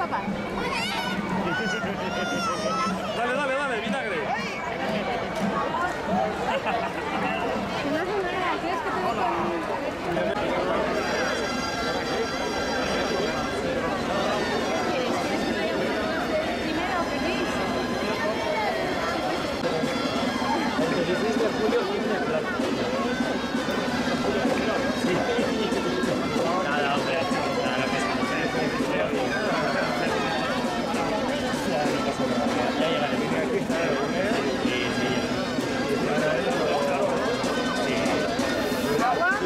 papa. Dale, vinagre. Que no hace nada, ¿quieres que te dé ¿Quieres que vaya primero o queréis? El 16 de julio tiene el plan. Nada, hombre, nada, que es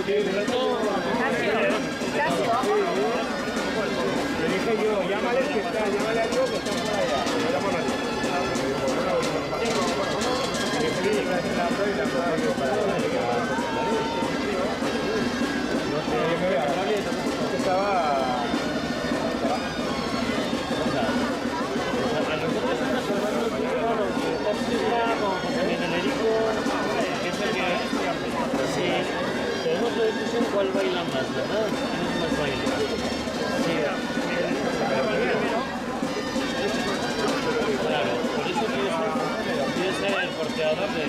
ya llegaré. Casi, ojo. Le dije yo, llámale a Diego que está por allá. Le llamo a nadie. No sé, nadie estaba... Tenemos la decisión cuál baila más, ¿verdad? ¿Quién es más baile? Sí, claro, por eso quiere ser el porteador de...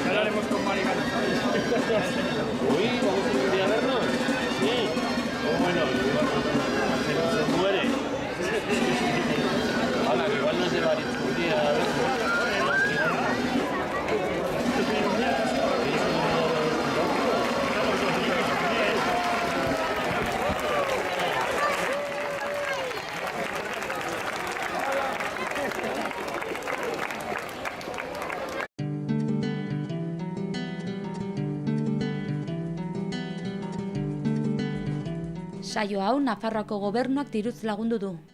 Ahora haremos con Marigana. Uy, ¿vamos a ir a vernos? Sí. Oh, bueno, se muere. Hola, que igual nos llevaría un día a vernos. Saio hau Nafarroako gobernuak diruz lagundu du.